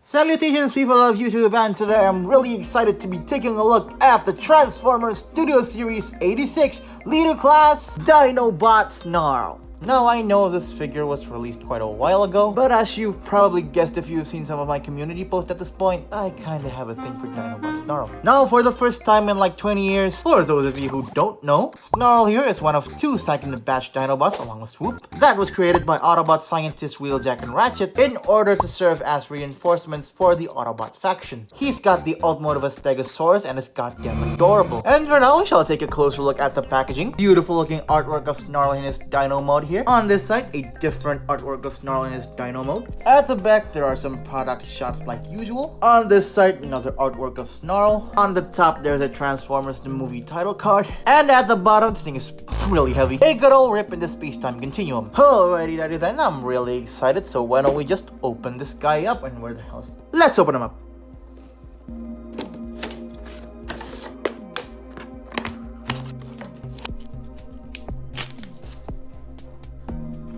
Salutations people of YouTube, and today I'm really excited to be taking a look at the Transformers Studio Series 86 Leader Class Dinobot SNARL. Now I know this figure was released quite a while ago, but as you've probably guessed if you've seen some of my community posts at this point, I kinda have a thing for Dinobot SNARL. Now for the first time in like 20 years, for those of you who don't know, SNARL here is one of two second batch Dinobots along with Swoop that was created by Autobot scientists Wheeljack and Ratchet in order to serve as reinforcements for the Autobot faction. He's got the alt mode of a Stegosaurus and is goddamn adorable. And for now, we shall take a closer look at the packaging. Beautiful looking artwork of SNARL in his Dino mode here. On this side, a different artwork of SNARL in his Dino mode. At the back, there are some product shots like usual. On this side, another artwork of SNARL. On the top, there's a Transformers the movie title card. And at the bottom, this thing is really heavy. A good old rip in the space-time continuum. Alrighty then, I'm really excited, so why don't we just open this guy up, and where the hell is... Let's open him up.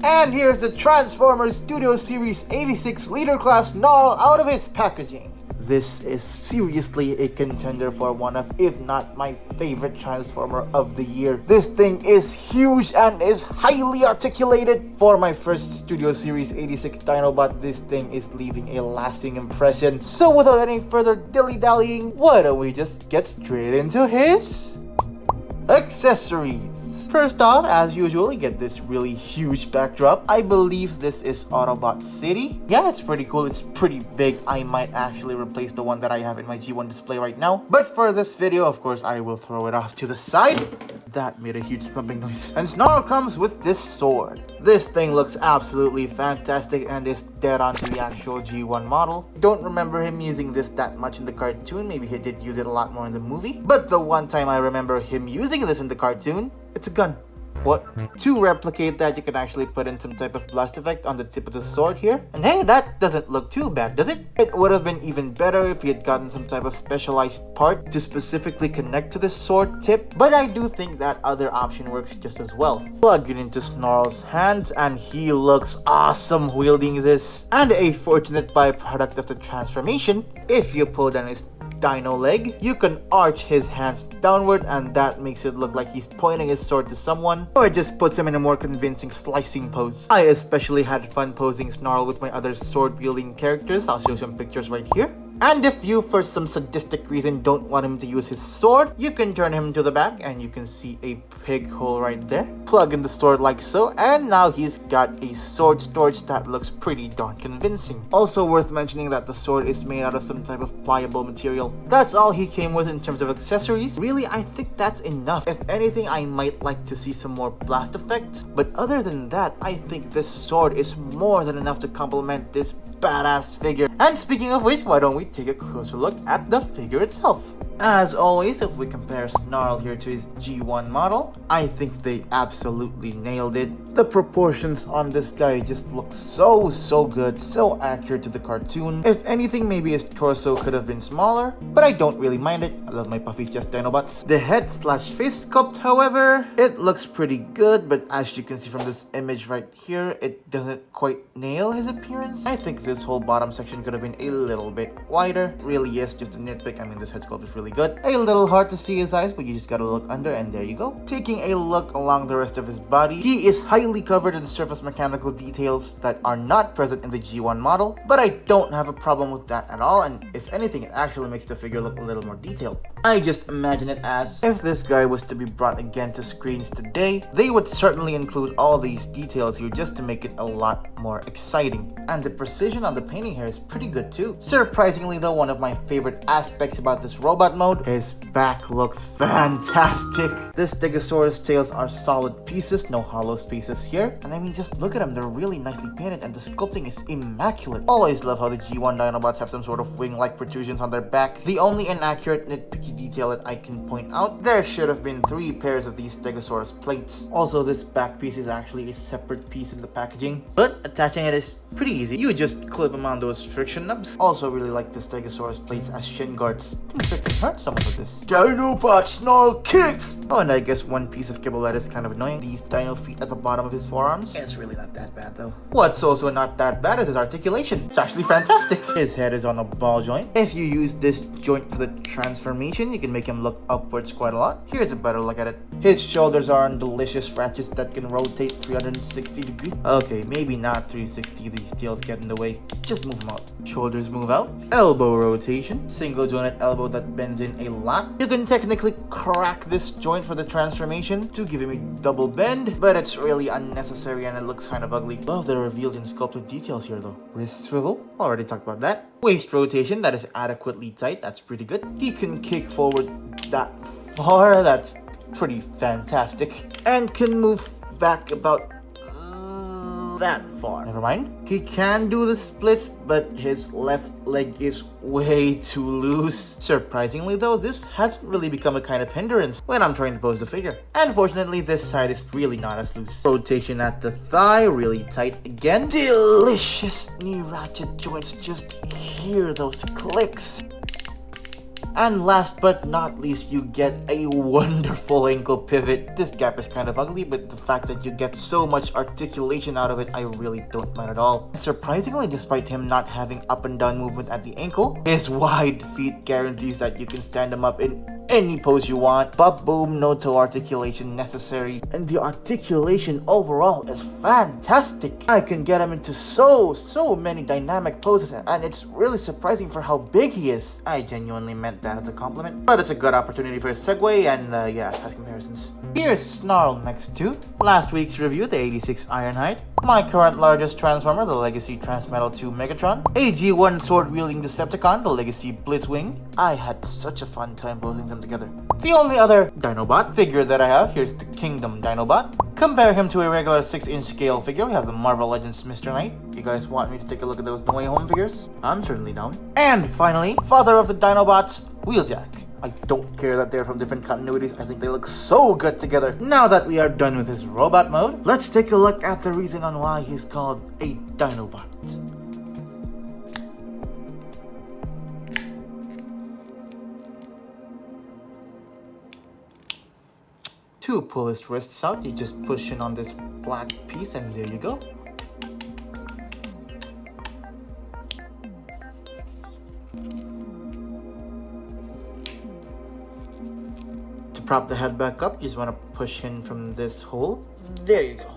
And here's the Transformers Studio Series 86 Leader Class SNARL out of his packaging. This is seriously a contender for one of, if not my favorite Transformer of the year. This thing is huge and is highly articulated. For my first Studio Series 86 Dinobot, this thing is leaving a lasting impression. So without any further dilly-dallying, why don't we just get straight into his accessories. First off, as usual, you get this really huge backdrop. I believe this is Autobot City. Yeah, it's pretty cool. It's pretty big. I might actually replace the one that I have in my G1 display right now. But for this video, of course, I will throw it off to the side. That made a huge thumping noise. And SNARL comes with this sword. This thing looks absolutely fantastic and is dead on to the actual G1 model. Don't remember him using this that much in the cartoon. Maybe he did use it a lot more in the movie. But the one time I remember him using this in the cartoon, it's a gun. What? To replicate that, you can actually put in some type of blast effect on the tip of the sword here. And hey, that doesn't look too bad, does it? It would have been even better if he had gotten some type of specialized part to specifically connect to the sword tip, but I do think that other option works just as well. Plug it into SNARL's hands and he looks awesome wielding this. And a fortunate byproduct of the transformation, if you pull down his dino leg, you can arch his hands downward and that makes it look like he's pointing his sword to someone, or it just puts him in a more convincing slicing pose. I especially had fun posing SNARL with my other sword wielding characters. I'll show some pictures right here. And if you, for some sadistic reason, don't want him to use his sword, you can turn him to the back and you can see a pig hole right there. Plug in the sword like so, and now he's got a sword storage that looks pretty darn convincing. Also worth mentioning that the sword is made out of some type of pliable material. That's all he came with in terms of accessories. Really, I think that's enough. If anything, I might like to see some more blast effects, but other than that, I think this sword is more than enough to complement this badass figure. And speaking of which, why don't we take a closer look at the figure itself. As always, if we compare SNARL here to his G1 model, I think they absolutely nailed it. The proportions on this guy just look so good, so accurate to the cartoon. If anything, maybe his torso could have been smaller, but I don't really mind it. I love my puffy chest Dinobots. The head slash face sculpt, however, it looks pretty good, but as you can see from this image right here, it doesn't quite nail his appearance. I think this whole bottom section could have been a little bit wider. Really is just a nitpick. I mean, this head sculpt is really good. A little hard to see his eyes, but you just gotta look under and there you go. Taking a look along the rest of his body, he is highly covered in surface mechanical details that are not present in the G1 model, but I don't have a problem with that at all, and if anything, it actually makes the figure look a little more detailed. I just imagine it as, if this guy was to be brought again to screens today, they would certainly include all these details here just to make it a lot more exciting. And the precision on the painting here is pretty good too. Surprisingly though, one of my favorite aspects about this robot mode, his back looks fantastic. The Stegosaurus tails are solid pieces, no hollow spaces here. And I mean, just look at them, they're really nicely painted and the sculpting is immaculate. Always love how the G1 Dinobots have some sort of wing-like protrusions on their back. The only inaccurate nitpicky detail that I can point out, there should have been 3 pairs of these Stegosaurus plates. Also, this back piece is actually a separate piece in the packaging, but attaching it is pretty easy. You just clip them on those friction nubs. Also really like the Stegosaurus plates as shin guards. hurt someone with this. Dinobot snarl kick! Oh, and I guess one piece of kibble that is kind of annoying. These dino feet at the bottom of his forearms. It's really not that bad though. What's also not that bad is his articulation. It's actually fantastic. His head is on a ball joint. If you use this joint for the transformation, you can make him look upwards quite a lot. Here's a better look at it. His shoulders are on delicious ratchets that can rotate 360 degrees. Okay, maybe not 360, these tails get in the way. Just move them out. Shoulders move out. Elbow rotation. Single jointed elbow that bends in a lot. You can technically crack this joint for the transformation to give him a double bend, but it's really unnecessary and it looks kind of ugly. Love the revealed and sculpted details here though. Wrist swivel. Already talked about that. Waist rotation that is adequately tight. That's pretty good. He can kick forward that far. That's pretty fantastic. And can move back about that far. Never mind. He can do the splits, but his left leg is way too loose. Surprisingly though, this hasn't really become a kind of hindrance when I'm trying to pose the figure. Unfortunately, this side is really not as loose. Rotation at the thigh, really tight again. Delicious knee ratchet joints, just hear those clicks. And last but not least, you get a wonderful ankle pivot. This gap is kind of ugly, but the fact that you get so much articulation out of it, I really don't mind at all. Surprisingly, despite him not having up and down movement at the ankle, his wide feet guarantees that you can stand him up in any pose you want. But boom, no toe articulation necessary. And the articulation overall is fantastic. I can get him into so many dynamic poses, and it's really surprising for how big he is. I genuinely meant that as a compliment. But it's a good opportunity for a segue and yeah, size comparisons. Here's Snarl next to last week's review, the 86 Ironhide. My current largest Transformer, the Legacy Transmetal 2 Megatron. A G1 sword-wielding Decepticon, the Legacy Blitzwing. I had such a fun time posing them together. The only other Dinobot figure that I have, here's the Kingdom Dinobot. Compare him to a regular 6-inch scale figure. We have the Marvel Legends Mr. Knight. You guys want me to take a look at those No Way Home figures? I'm certainly down. And finally, father of the Dinobots, Wheeljack. I don't care that they're from different continuities. I think they look so good together. Now that we are done with his robot mode, let's take a look at the reason on why he's called a Dinobot. To pull his wrists out, you just push in on this black piece and there you go. To prop the head back up, you just want to push in from this hole. There you go.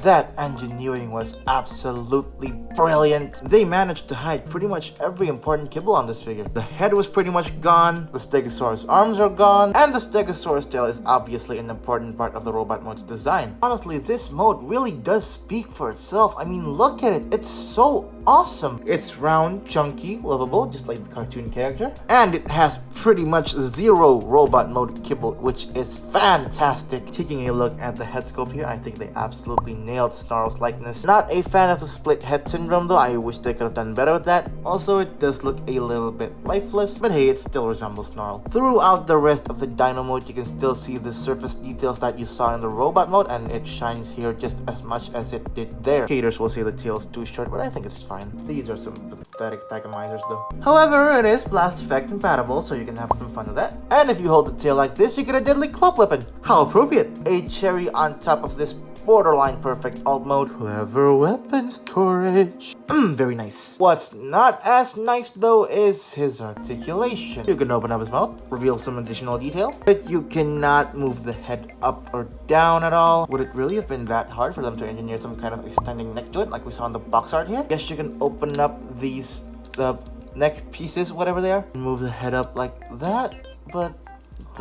That engineering was absolutely brilliant. They managed to hide pretty much every important kibble on this figure. The head was pretty much gone, the Stegosaurus arms are gone, and the Stegosaurus tail is obviously an important part of the robot mode's design. Honestly, this mode really does speak for itself. I mean, look at it. It's so awesome. It's round, chunky, lovable, just like the cartoon character. And it has pretty much zero robot mode kibble, which is fantastic. Taking a look at the head sculpt here, I think they absolutely nailed Snarl's likeness. Not a fan of the split head syndrome though. I wish they could have done better with that. Also, it does look a little bit lifeless, but hey, it still resembles Snarl. Throughout the rest of the Dino mode, you can still see the surface details that you saw in the robot mode, and it shines here just as much as it did there. Haters will say the tail's too short, but I think it's fine. These are some pathetic tagomizers though. However, it is blast effect compatible, so you can have some fun with that. And if you hold the tail like this, you get a deadly club weapon. How appropriate! A cherry on top of this borderline perfect alt mode. Clever weapon storage. Very nice. What's not as nice though is his articulation. You can open up his mouth, reveal some additional detail, but you cannot move the head up or down at all. Would it really have been that hard for them to engineer some kind of extending neck joint like we saw in the box art here? Guess you can open up the neck pieces, whatever they are, and move the head up like that, but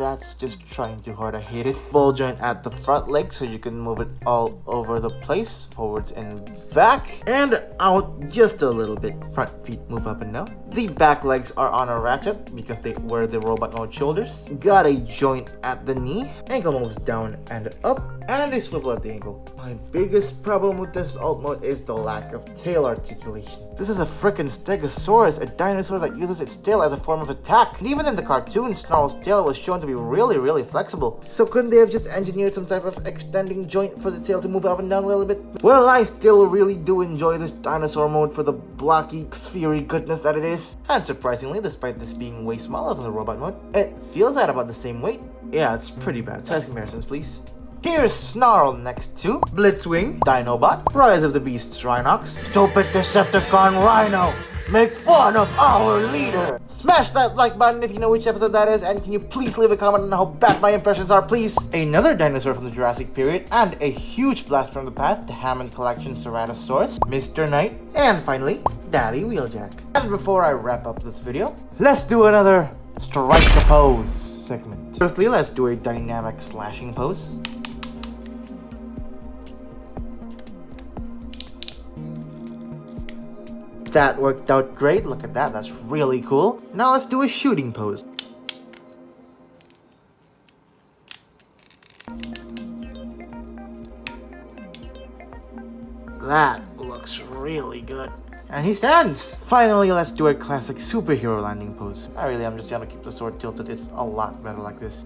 that's just trying too hard. I hate it. Ball joint at the front leg so you can move it all over the place, forwards and back, and out just a little bit. Front feet move up and down. The back legs are on a ratchet because they were the robot mode shoulders. Got a joint at the knee. Ankle moves down and up, and a swivel at the ankle. My biggest problem with this alt mode is the lack of tail articulation. This is a frickin' Stegosaurus, a dinosaur that uses its tail as a form of attack. And even in the cartoon, Snarl's tail was shown to be really flexible. So couldn't they have just engineered some type of extending joint for the tail to move up and down a little bit? Well, I still really do enjoy this dinosaur mode for the blocky, sphery goodness that it is. And surprisingly, despite this being way smaller than the robot mode, it feels at about the same weight. Yeah, it's pretty bad. Size comparisons, please. Here's Snarl next to Blitzwing, Dinobot, Rise of the Beasts Rhinox, Stupid Decepticon Rhino, make fun of our leader. Smash that like button if you know which episode that is, and can you please leave a comment on how bad my impressions are, please? Another dinosaur from the Jurassic period, and a huge blast from the past, the Hammond Collection Ceratosaurus, Mr. Knight, and finally, Daddy Wheeljack. And before I wrap up this video, let's do another Strike the Pose segment. Firstly, let's do a dynamic slashing pose. That worked out great. Look at that. That's really cool. Now let's do a shooting pose. That looks really good. And he stands! Finally, let's do a classic superhero landing pose. I'm just gonna keep the sword tilted. It's a lot better like this.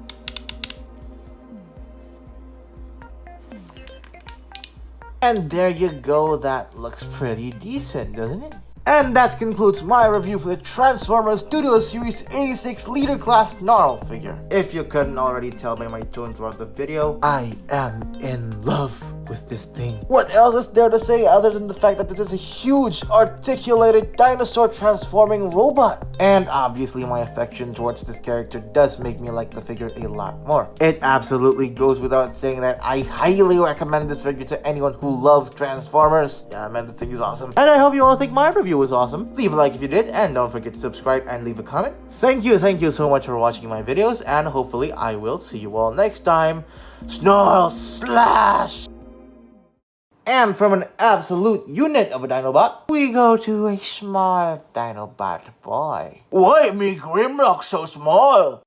And there you go. That looks pretty decent, doesn't it? And that concludes my review for the Transformers Studio Series 86 Leader Class Snarl figure. If you couldn't already tell by my tone throughout the video, I am in love with this thing. What else is there to say other than the fact that this is a huge, articulated dinosaur transforming robot? And obviously my affection towards this character does make me like the figure a lot more. It absolutely goes without saying that I highly recommend this figure to anyone who loves Transformers. Yeah, man, the thing is awesome. And I hope you all think my review was awesome. Leave a like if you did, and don't forget to subscribe and leave a comment. Thank you so much for watching my videos, and hopefully I will see you all next time. Snarl Slash! And from an absolute unit of a Dinobot, we go to a small Dinobot boy. Why me Grimlock so small?